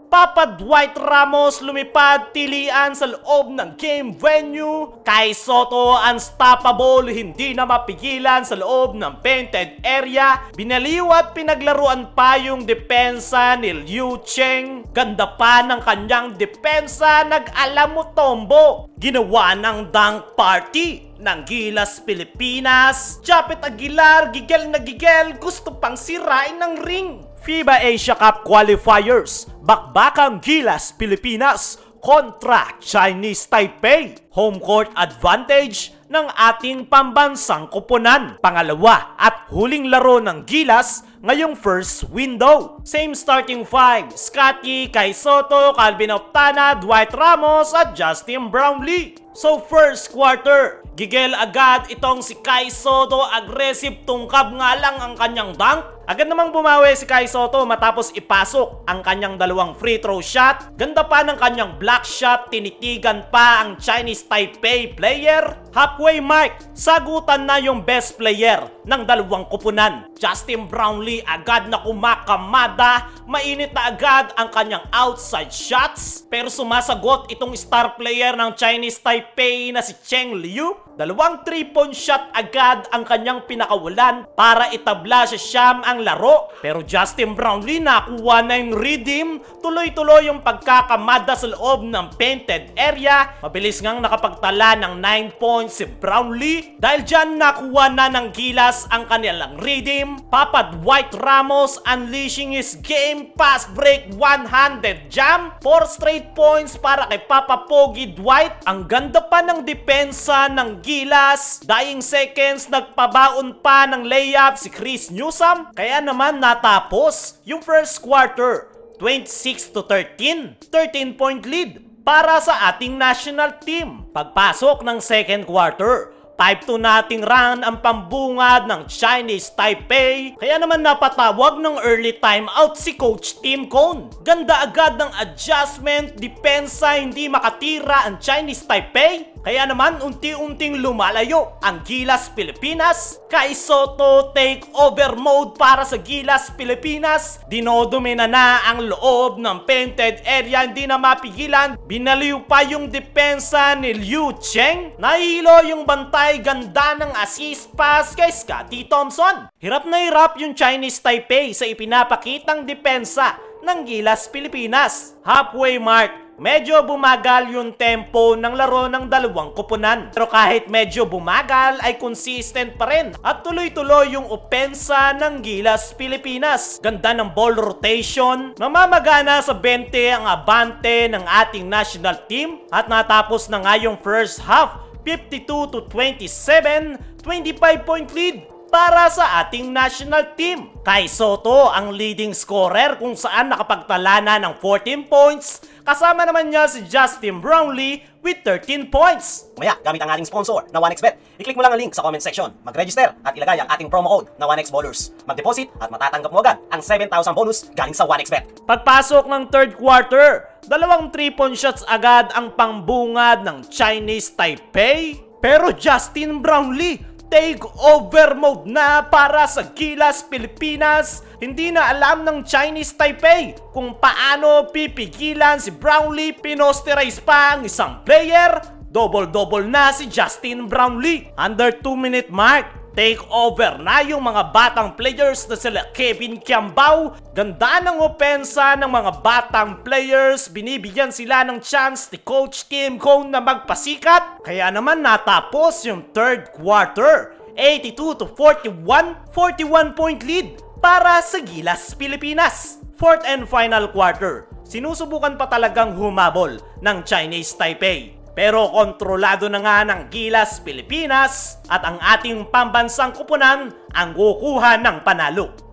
Papa Dwight Ramos lumipad tilian sa loob ng game venue. Kai Sotto unstoppable, hindi na mapigilan sa loob ng painted area. Binaliw at pinaglaruan pa yung depensa ni Liu Cheng. Ganda pa ng kanyang depensa, nag-alam mo tombo. Ginawa ng dunk party ng Gilas Pilipinas. Japet Aguilar, gigel na gigel, gusto pang sirain ng ring. FIBA Asia Cup Qualifiers, bakbakang Gilas Pilipinas kontra Chinese Taipei. Home court advantage ng ating pambansang koponan. Pangalawa at huling laro ng Gilas ngayong first window. Same starting five: Scotty, Kai Sotto, Calvin Optana, Dwight Ramos at Justin Brownlee. So first quarter, gigel agad itong si Kai Sotto, aggressive, tungkab nga lang ang kanyang dunk. Agad namang bumawi si Kai Sotto matapos ipasok ang kanyang dalawang free throw shot. Ganda pa ng kanyang block shot, tinitigan pa ang Chinese Taipei player. Halfway mark, sagutan na yung best player ng dalawang koponan. Justin Brownlee agad na kumakamada, mainit na agad ang kanyang outside shots. Pero sumasagot itong star player ng Chinese Taipei na si Cheng Liu. Dalawang 3-point shot agad ang kanyang pinakawalan para itabla sa siyam ang laro. Pero Justin Brownlee nakuha na yung redeem. Tuloy-tuloy yung pagkakamada sa loob ng painted area. Mabilis ngang nakapagtala ng 9 points si Brownlee. Dahil dyan nakuha na ng Gilas ang kanilang redeem. Papa Dwight Ramos unleashing his game fast break one-handed jam. 4 straight points para kay Papa Pogi Dwight. Ang ganda pa ng depensa ng Gilas. Dying seconds, nagpabaon pa ng layup si Chris Newsome. Kaya naman natapos yung first quarter 26-13. 13-point lead para sa ating national team. Pagpasok ng second quarter, 5-2 nating run ang pambungad ng Chinese Taipei. Kaya naman napatawag ng early timeout si Coach Tim Cone. Ganda agad ng adjustment, depensa, hindi makatira ang Chinese Taipei. Kaya naman unti-unting lumalayo ang Gilas Pilipinas. Kai Sotto take over mode para sa Gilas Pilipinas. Dinodomina na ang loob ng painted area, hindi na mapigilan. Binaliw pa yung depensa ni Liu Cheng. Nahilo yung bantay, ganda ng assist pass kay Scotty Thompson. Hirap na hirap yung Chinese Taipei sa ipinapakitang depensa ng Gilas Pilipinas. Halfway mark, medyo bumagal yung tempo ng laro ng dalawang koponan. Pero kahit medyo bumagal ay consistent pa rin at tuloy-tuloy yung opensa ng Gilas Pilipinas. Ganda ng ball rotation, namamagana sa 20 ang abante ng ating national team at natapos na nga yung first half 52-27, 25-point lead para sa ating national team. Kai Sotto ang leading scorer kung saan nakapagtala na ng 14 points. Kasama naman niya si Justin Brownlee with 13 points. Maya, gamit ang ating sponsor na 1xBet. I-click mo lang ang link sa comment section, mag-register at ilagay ang ating promo code na 1xBallers. Mag-deposit at matatanggap mo agad ang 7,000 bonus galing sa 1xBet. Pagpasok ng third quarter, dalawang 3-point shots agad ang pangbungad ng Chinese Taipei. Pero Justin Brownlee take over mode na para sa Gilas Pilipinas. Hindi na alam ng Chinese Taipei kung paano pipigilan si Brownlee. Pinosterize pa ang isang player. Double-double na si Justin Brownlee. Under 2-minute mark, take over na yung mga batang players na sila Kevin Kiambao. Ganda ng opensa ng mga batang players. Binibigyan sila ng chance ni Coach Tim Cone na magpasikat. Kaya naman natapos yung third quarter 82-41, 41-point lead para sa Gilas Pilipinas. Fourth and final quarter, sinusubukan pa talagang humabol ng Chinese Taipei. Pero kontrolado na nga ng Gilas Pilipinas at ang ating pambansang koponan ang kukuha ng panalo.